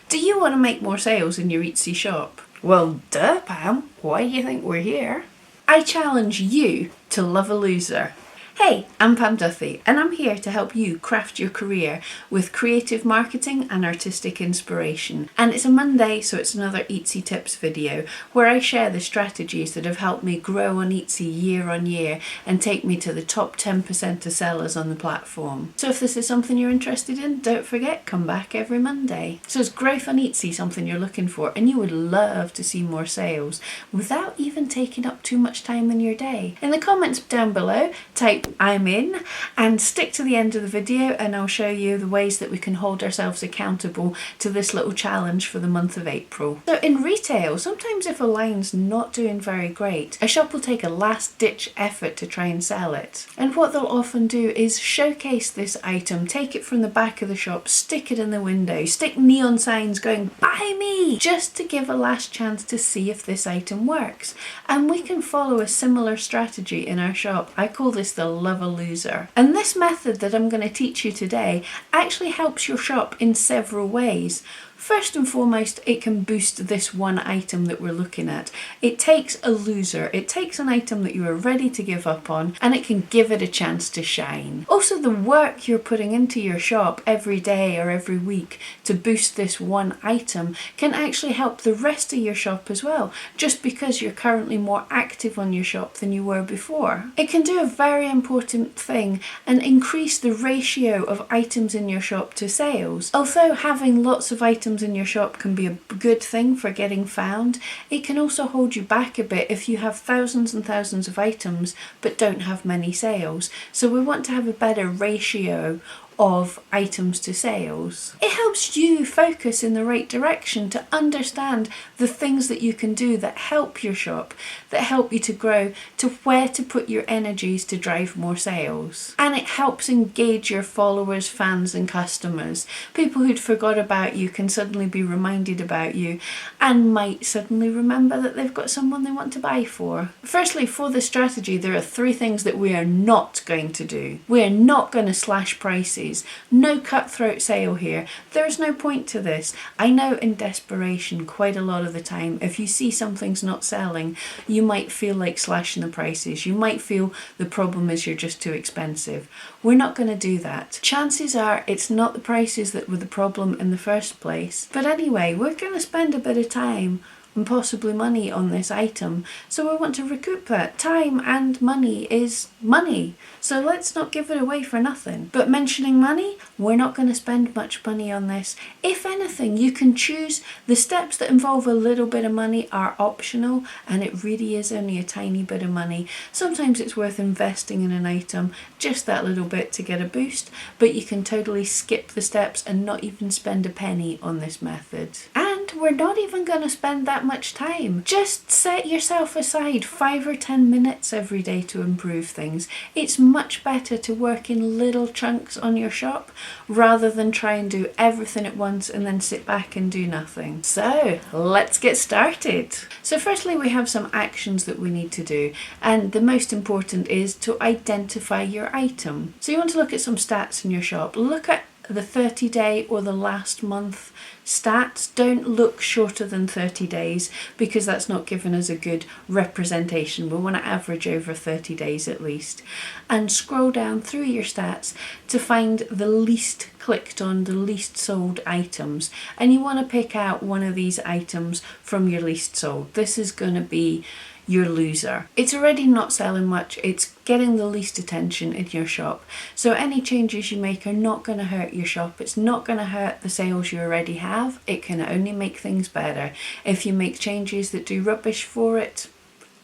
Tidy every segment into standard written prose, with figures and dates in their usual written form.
Do you want to make more sales in your Etsy shop? Well, duh, Pam. Why do you think we're here? I challenge you to love a loser. Hey, I'm Pam Duthie, and I'm here to help you craft your career with creative marketing and artistic inspiration. And it's a Monday, so it's another Etsy tips video where I share the strategies that have helped me grow on Etsy year on year and take me to the top 10% of sellers on the platform. So if this is something you're interested in, don't forget, come back every Monday. So is growth on Etsy something you're looking for and you would love to see more sales without even taking up too much time in your day? In the comments down below, type I'm in and stick to the end of the video and I'll show you the ways that we can hold ourselves accountable to this little challenge for the month of April. So in retail, sometimes if a line's not doing very great, a shop will take a last ditch effort to try and sell it. And what they'll often do is showcase this item, take it from the back of the shop, stick it in the window, stick neon signs going, "Buy me!" just to give a last chance to see if this item works. And we can follow a similar strategy in our shop. I call this the love a loser. And this method that I'm going to teach you today actually helps your shop in several ways. First and foremost, it can boost this one item that we're looking at. It takes a loser, it takes an item that you are ready to give up on, and it can give it a chance to shine. Also, the work you're putting into your shop every day or every week to boost this one item can actually help the rest of your shop as well, just because you're currently more active on your shop than you were before. It can do a very important thing and increase the ratio of items in your shop to sales. Although having lots of items in your shop can be a good thing for getting found, it can also hold you back a bit if you have thousands and thousands of items but don't have many sales. So we want to have a better ratio of items to sales. It helps you focus in the right direction to understand the things that you can do that help your shop, that help you to grow, to where to put your energies to drive more sales. And it helps engage your followers, fans and customers. People who'd forgot about you can suddenly be reminded about you and might suddenly remember that they've got someone they want to buy for. Firstly, for this strategy, there are 3 things that we are not going to do. We are not going to slash prices. No cutthroat sale here. There's no point to this. I know in desperation quite a lot of the time, if you see something's not selling, you might feel like slashing the prices. You might feel the problem is you're just too expensive. We're not going to do that. Chances are it's not the prices that were the problem in the first place. But anyway, we're going to spend a bit of time and possibly money on this item, so we want to recoup that. Time and money is money, so let's not give it away for nothing. But mentioning money, we're not going to spend much money on this. If anything, you can choose. The steps that involve a little bit of money are optional, and it really is only a tiny bit of money. Sometimes it's worth investing in an item, just that little bit to get a boost, but you can totally skip the steps and not even spend a penny on this method. And we're not even going to spend that much time. Just set yourself aside 5 or 10 minutes every day to improve things. It's much better to work in little chunks on your shop rather than try and do everything at once and then sit back and do nothing. So let's get started. So firstly, we have some actions that we need to do, and the most important is to identify your item. So you want to look at some stats in your shop. Look at the 30-day or the last month stats. Don't look shorter than 30 days because that's not giving us a good representation. We want to average over 30 days at least. And scroll down through your stats to find the least clicked on, the least sold items. And you want to pick out one of these items from your least sold. This is going to be your loser. It's already not selling much, it's getting the least attention in your shop. So any changes you make are not going to hurt your shop. It's not going to hurt the sales you already have. It can only make things better. If you make changes that do rubbish for it,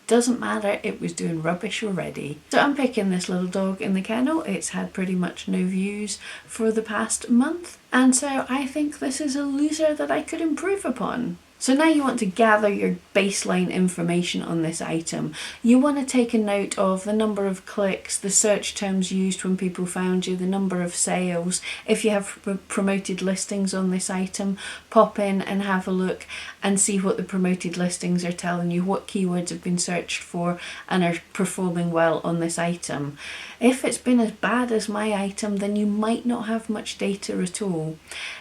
doesn't matter, it was doing rubbish already. So I'm picking this little dog in the kennel. It's had pretty much no views for the past month, and so I think this is a loser that I could improve upon. So now you want to gather your baseline information on this item. You want to take a note of the number of clicks, the search terms used when people found you, the number of sales. If you have promoted listings on this item, pop in and have a look and see what the promoted listings are telling you, what keywords have been searched for and are performing well on this item. If it's been as bad as my item, then you might not have much data at all.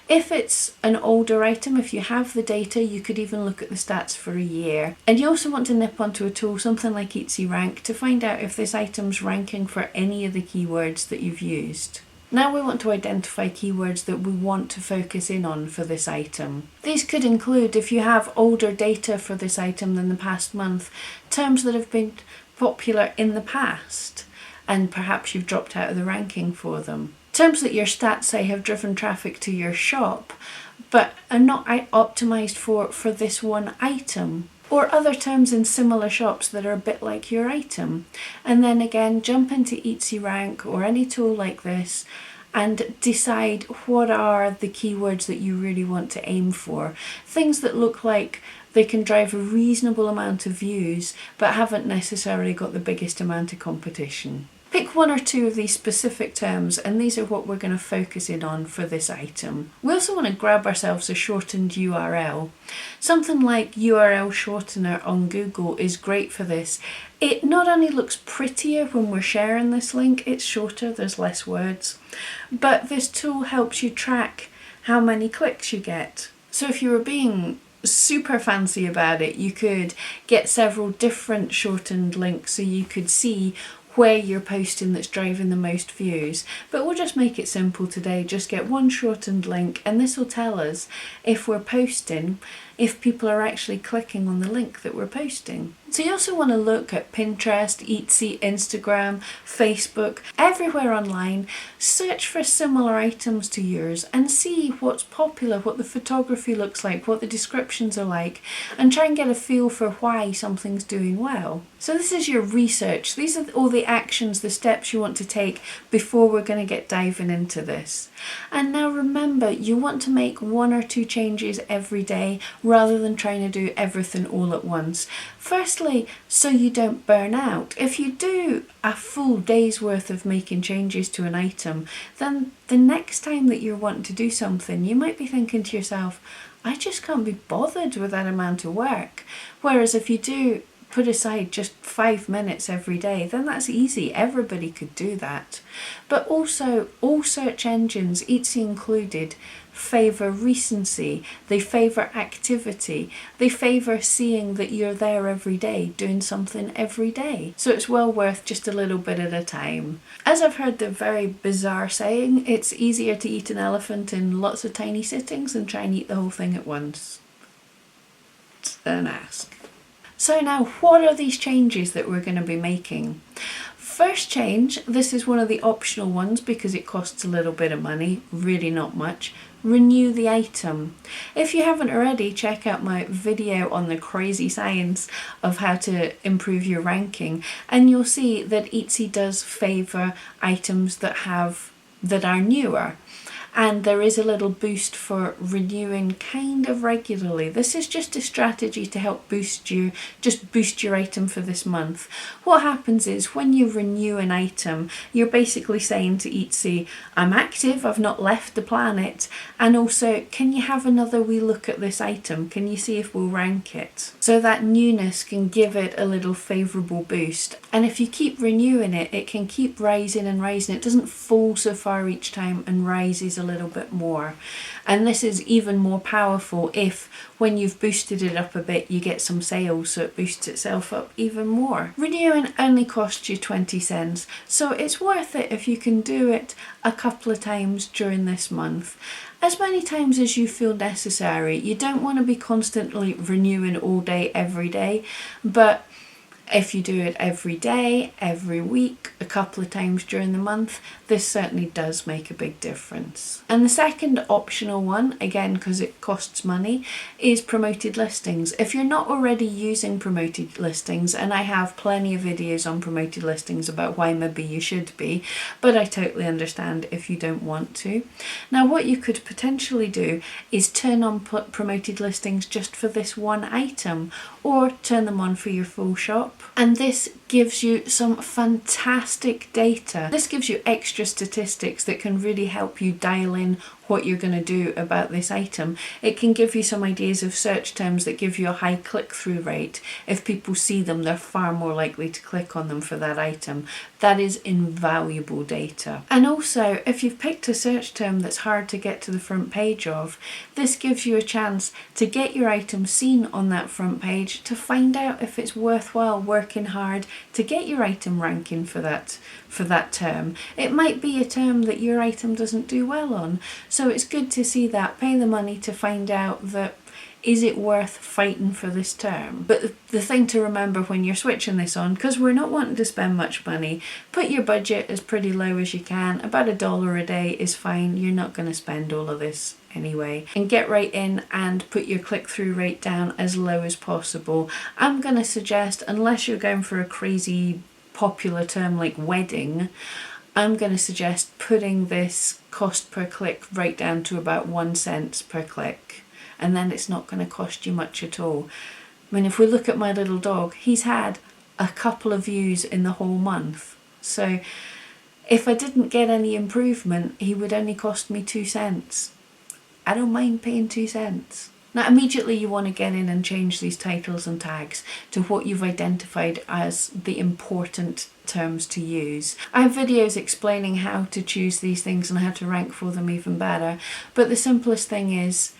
If it's an older item, if you have the data, you could even look at the stats for a year. And you also want to nip onto a tool, something like Etsy Rank, to find out if this item's ranking for any of the keywords that you've used. Now we want to identify keywords that we want to focus in on for this item. These could include, if you have older data for this item than the past month, terms that have been popular in the past, and perhaps you've dropped out of the ranking for them. Terms that your stats say have driven traffic to your shop, but are not optimized for this one item. Or other terms in similar shops that are a bit like your item. And then again, jump into Etsy Rank or any tool like this and decide what are the keywords that you really want to aim for. Things that look like they can drive a reasonable amount of views but haven't necessarily got the biggest amount of competition. Pick one or two of these specific terms, and these are what we're going to focus in on for this item. We also want to grab ourselves a shortened URL. Something like URL shortener on Google is great for this. It not only looks prettier when we're sharing this link, it's shorter, there's less words, but this tool helps you track how many clicks you get. So if you were being super fancy about it, you could get several different shortened links so you could see where you're posting that's driving the most views. But we'll just make it simple today, just get one shortened link, and this will tell us if we're posting, if people are actually clicking on the link that we're posting. So you also want to look at Pinterest, Etsy, Instagram, Facebook, everywhere online, search for similar items to yours and see what's popular, what the photography looks like, what the descriptions are like, and try and get a feel for why something's doing well. So this is your research. These are all the actions, the steps you want to take before we're going to get diving into this. And now remember, you want to make one or two changes every day rather than trying to do everything all at once. Firstly, so you don't burn out. If you do a full day's worth of making changes to an item, then the next time that you're wanting to do something, you might be thinking to yourself, I just can't be bothered with that amount of work. Whereas if you do put aside just 5 minutes every day, then that's easy. Everybody could do that. But also, all search engines, Etsy included, favour recency, they favour activity, they favour seeing that you're there every day, doing something every day. So it's well worth just a little bit at a time. As I've heard the very bizarre saying, it's easier to eat an elephant in lots of tiny sittings than try and eat the whole thing at once. Don't ask. So now, what are these changes that we're going to be making? First change, this is one of the optional ones because it costs a little bit of money, really not much. Renew the item. If you haven't already, check out my video on the crazy science of how to improve your ranking, and you'll see that Etsy does favour items that are newer. And there is a little boost for renewing kind of regularly. This is just a strategy to help boost your item for this month. What happens is when you renew an item, you're basically saying to Etsy, I'm active, I've not left the planet, and also, can you have another wee look at this item? Can you see if we'll rank it? So that newness can give it a little favourable boost. And if you keep renewing it, it can keep rising and rising. It doesn't fall so far each time and rises a little bit more. And this is even more powerful if when you've boosted it up a bit you get some sales, so it boosts itself up even more. Renewing only costs you 20 cents, so it's worth it if you can do it a couple of times during this month. As many times as you feel necessary. You don't want to be constantly renewing all day every day, but If you do it every day, every week, a couple of times during the month, this certainly does make a big difference. And the second optional one, again because it costs money, is promoted listings. If you're not already using promoted listings, and I have plenty of videos on promoted listings about why maybe you should be, but I totally understand if you don't want to. Now what you could potentially do is turn on promoted listings just for this one item, or turn them on for your full shop. And this gives you some fantastic data. This gives you extra statistics that can really help you dial in what you're going to do about this item. It can give you some ideas of search terms that give you a high click-through rate. If people see them, they're far more likely to click on them for that item. That is invaluable data. And also, if you've picked a search term that's hard to get to the front page of, this gives you a chance to get your item seen on that front page, to find out if it's worthwhile working hard to get your item ranking for that term. It might be a term that your item doesn't do well on, so it's good to see that. Pay the money to find out that, is it worth fighting for this term? But the thing to remember when you're switching this on, because we're not wanting to spend much money, put your budget as pretty low as you can. About $1 a day is fine. You're not going to spend all of this anyway. And get right in and put your click-through rate down as low as possible. I'm going to suggest, unless you're going for a crazy popular term like wedding, I'm going to suggest putting this cost per click right down to about 1 cent per click. And then it's not going to cost you much at all. I mean, if we look at my little dog, he's had a couple of views in the whole month. So if I didn't get any improvement, he would only cost me 2 cents. I don't mind paying 2 cents. Now immediately you want to get in and change these titles and tags to what you've identified as the important terms to use. I have videos explaining how to choose these things and how to rank for them even better, but the simplest thing is,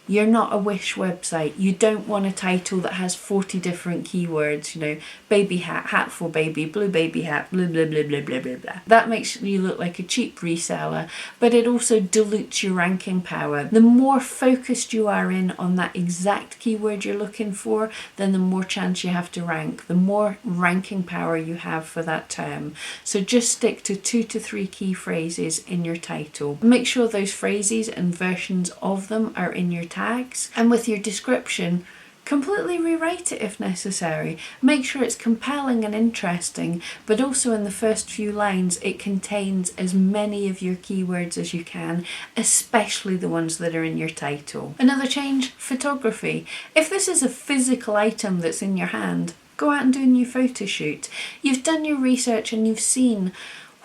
you're not a Wish website. You don't want a title that has 40 different keywords, baby hat, hat for baby, blue baby hat, blah, blah, blah, blah, blah, blah, blah. That makes you look like a cheap reseller, but it also dilutes your ranking power. The more focused you are in on that exact keyword you're looking for, then the more chance you have to rank, the more ranking power you have for that term. So just stick to 2 to 3 key phrases in your title. Make sure those phrases and versions of them are in your tags, and with your description, completely rewrite it if necessary. Make sure it's compelling and interesting, but also in the first few lines it contains as many of your keywords as you can, especially the ones that are in your title. Another change, photography. If this is a physical item that's in your hand, go out and do a new photo shoot. You've done your research and you've seen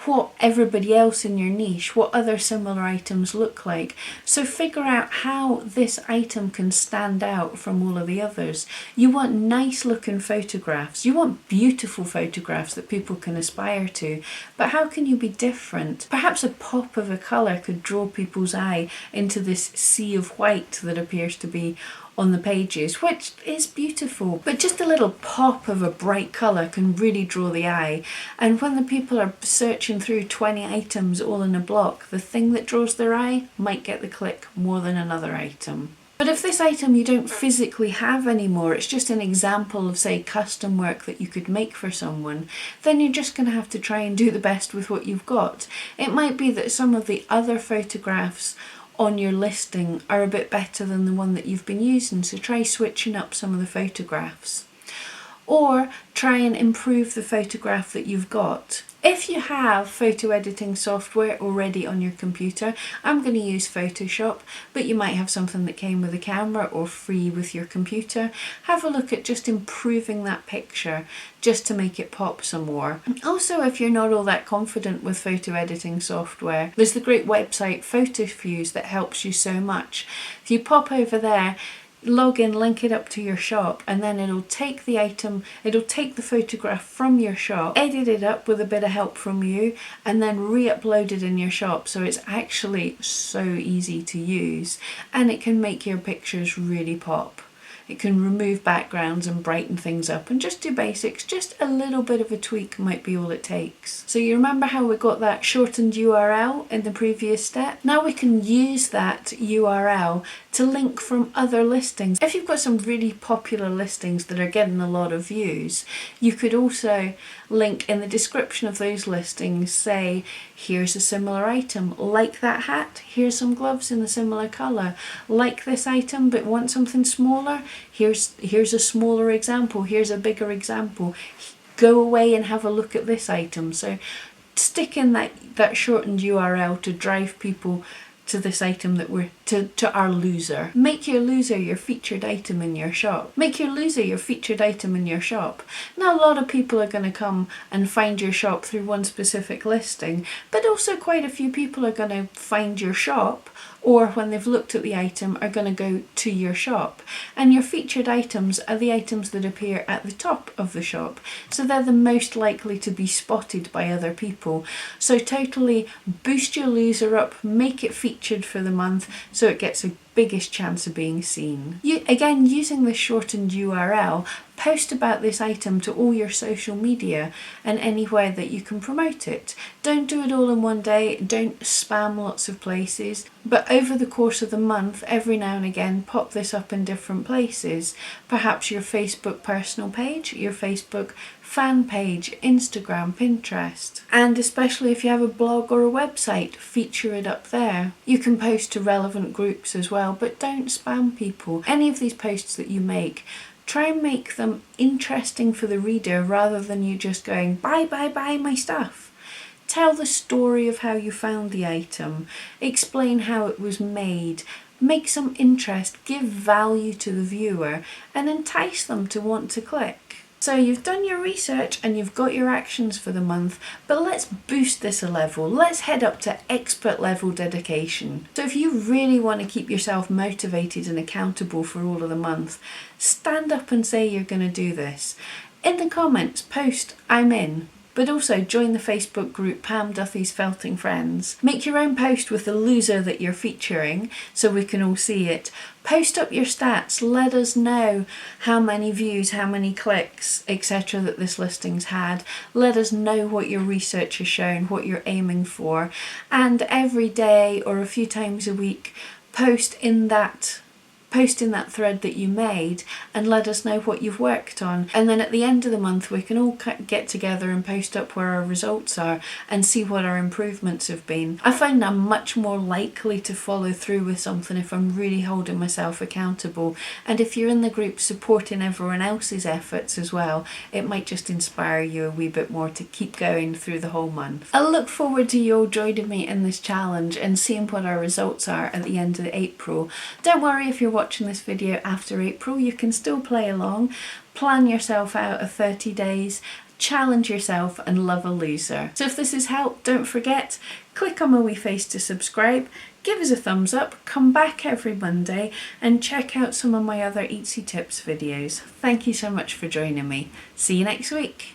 what everybody else in your niche, what other similar items look like. So figure out how this item can stand out from all of the others. You want nice looking photographs. You want beautiful photographs that people can aspire to. But how can you be different? Perhaps a pop of a colour could draw people's eye into this sea of white that appears to be on the pages, which is beautiful, but just a little pop of a bright colour can really draw the eye. And when the people are searching through 20 items all in a block, the thing that draws their eye might get the click more than another item. But if this item you don't physically have anymore, it's just an example of, say, custom work that you could make for someone, then you're just going to have to try and do the best with what you've got. It might be that some of the other photographs on your listing are a bit better than the one that you've been using, so try switching up some of the photographs. Or try and improve the photograph that you've got. If you have photo editing software already on your computer, I'm going to use Photoshop, but you might have something that came with a camera or free with your computer. Have a look at just improving that picture just to make it pop some more. Also, if you're not all that confident with photo editing software, there's the great website PhotoFuse that helps you so much. If you pop over there, log in, link it up to your shop, and then it'll take the item, it'll take the photograph from your shop, edit it up with a bit of help from you, and then re-upload it in your shop. So it's actually so easy to use, and it can make your pictures really pop. It can remove backgrounds and brighten things up and just do basics. Just a little bit of a tweak might be all it takes. So you remember how we got that shortened URL in the previous step? Now we can use that URL to link from other listings. If you've got some really popular listings that are getting a lot of views, you could also link in the description of those listings, say, here's a similar item, like that hat, here's some gloves in a similar colour, like this item but want something smaller, here's a smaller example, here's a bigger example, go away and have a look at this item. So stick in that shortened URL to drive people to this item that we're to our loser. Make your loser your featured item in your shop. Make your loser your featured item in your shop. Now a lot of people are going to come and find your shop through one specific listing, but also quite a few people are going to find your shop, or when they've looked at the item are going to go to your shop. And your featured items are the items that appear at the top of the shop, so they're the most likely to be spotted by other people. So totally boost your loser up, make it featured for the month so it gets a biggest chance of being seen. Again, using the shortened URL, post about this item to all your social media and anywhere that you can promote it. Don't do it all in one day, don't spam lots of places, but over the course of the month, every now and again, pop this up in different places. Perhaps your Facebook personal page, your Facebook fan page, Instagram, Pinterest. And especially if you have a blog or a website, feature it up there. You can post to relevant groups as well, but don't spam people. Any of these posts that you make, try and make them interesting for the reader rather than you just going, buy my stuff. Tell the story of how you found the item, explain how it was made, make some interest, give value to the viewer, and entice them to want to click. So you've done your research and you've got your actions for the month, but let's boost this a level. Let's head up to expert level dedication. So if you really want to keep yourself motivated and accountable for all of the month, stand up and say you're going to do this. In the comments, post, I'm in. But also join the Facebook group Pam Duthie's Felting Friends. Make your own post with the loser that you're featuring so we can all see it. Post up your stats, let us know how many views, how many clicks, etc. that this listing's had. Let us know what your research has shown, what you're aiming for. And every day or a few times a week, post in that thread that you made and let us know what you've worked on. And then at the end of the month we can all get together and post up where our results are and see what our improvements have been. I find I'm much more likely to follow through with something if I'm really holding myself accountable, and if you're in the group supporting everyone else's efforts as well, it might just inspire you a wee bit more to keep going through the whole month. I look forward to you all joining me in this challenge and seeing what our results are at the end of April. Don't worry if you're watching this video after April, you can still play along, plan yourself out of 30 days, challenge yourself and love a loser. So if this has helped, don't forget, click on my wee face to subscribe, give us a thumbs up, come back every Monday and check out some of my other Etsy tips videos. Thank you so much for joining me. See you next week.